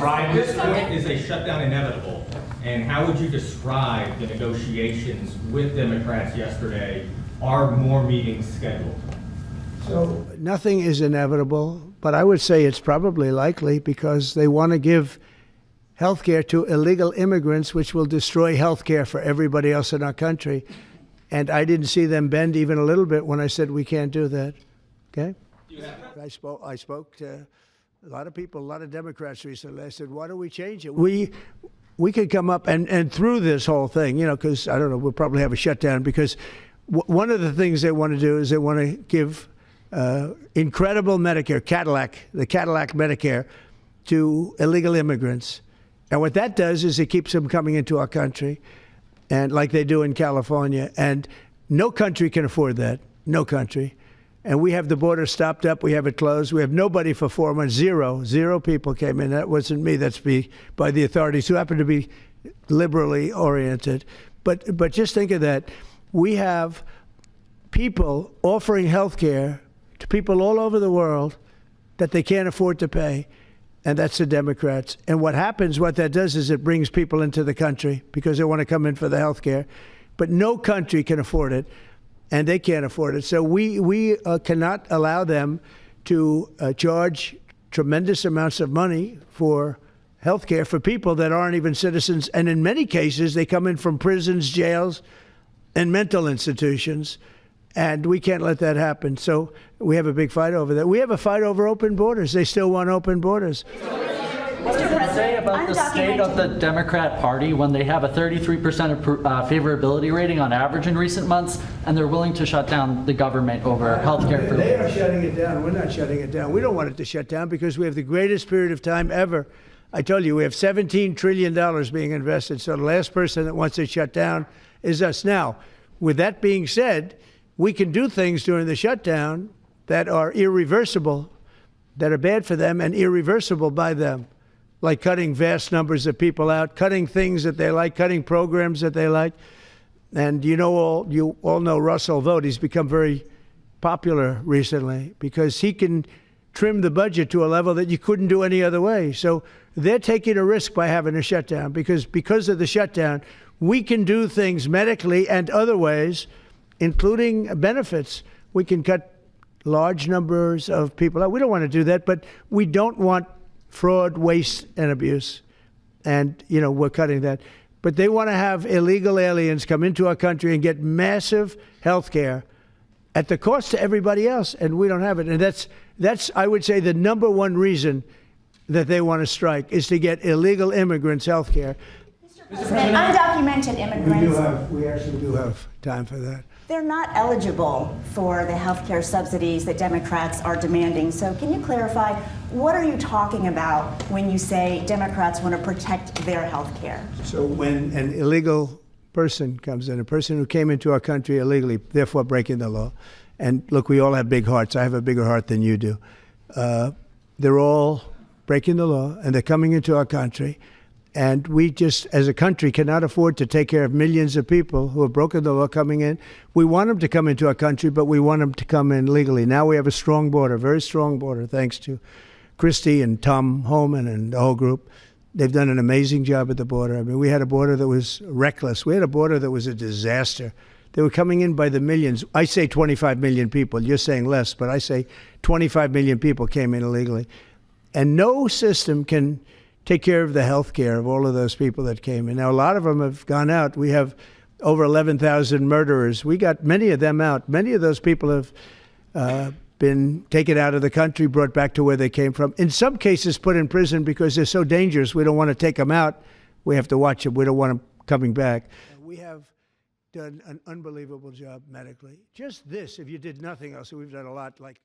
At this point, is a shutdown inevitable? And how would you describe the negotiations with Democrats yesterday? Are more meetings scheduled? So nothing is inevitable, but I would say it's probably likely because they want to give health care to illegal immigrants, which will destroy health care for everybody else in our country. And I didn't see them bend even a little bit when I said we can't do that. Okay? I spoke to a lot of people, a lot of Democrats recently. I said, why don't we change it? We could come up and through this whole thing, you know, because, I don't know, we'll probably have a shutdown because one of the things they want to do is they want to give incredible Medicare, the Cadillac Medicare, to illegal immigrants. And what that does is it keeps them coming into our country, and like they do in California. And no country can afford that, no country. And we have the border stopped up. We have it closed. We have nobody for 4 months. Zero people came in. That wasn't me. That's by the authorities who happen to be liberally oriented. But just think of that. We have people offering health care to people all over the world that they can't afford to pay. And that's the Democrats. And what that does is it brings people into the country because they want to come in for the health care. But no country can afford it. And they can't afford it. So we cannot allow them to charge tremendous amounts of money for health care for people that aren't even citizens. And in many cases, they come in from prisons, jails, and mental institutions. And we can't let that happen. So we have a big fight over that. We have a fight over open borders. They still want open borders. What does it say about the state of the Democrat Party when they have a 33% favorability rating on average in recent months, and they're willing to shut down the government over health care? They are shutting it down. We're not shutting it down. We don't want it to shut down because we have the greatest period of time ever. I told you, we have $17 trillion being invested. So the last person that wants it shut down is us. Now, with that being said, we can do things during the shutdown that are irreversible, that are bad for them and irreversible by them. Like cutting vast numbers of people out, cutting things that they like, cutting programs that they like. And you all know Russell Vought. He's become very popular recently because he can trim the budget to a level that you couldn't do any other way. So they're taking a risk by having a shutdown because of the shutdown, we can do things medically and other ways, including benefits. We can cut large numbers of people out. We don't want to do that, but we don't want fraud, waste, and abuse. And, we're cutting that. But they want to have illegal aliens come into our country and get massive health care at the cost to everybody else, and we don't have it. And that's I would say, the number one reason that they want to strike is to get illegal immigrants health care. Mr. President, undocumented immigrants. We actually do have time for that. They're not eligible for the health care subsidies that Democrats are demanding. So can you clarify, what are you talking about when you say Democrats want to protect their health care? So when an illegal person comes in, a person who came into our country illegally, therefore breaking the law, and look, we all have big hearts. I have a bigger heart than you do. They're all breaking the law, and they're coming into our country. And we just, as a country, cannot afford to take care of millions of people who have broken the law coming in. We want them to come into our country, but we want them to come in legally. Now we have a strong border, very strong border, thanks to Christie and Tom Homan and the whole group. They've done an amazing job at the border. I mean, we had a border that was reckless. We had a border that was a disaster. They were coming in by the millions. I say 25 million people. You're saying less, but I say 25 million people came in illegally. And no system can take care of the health care of all of those people that came in. Now, a lot of them have gone out. We have over 11,000 murderers. We got many of them out. Many of those people have been taken out of the country, brought back to where they came from. In some cases, put in prison because they're so dangerous. We don't want to take them out. We have to watch them. We don't want them coming back. We have done an unbelievable job medically. Just this, if you did nothing else, we've done a lot like...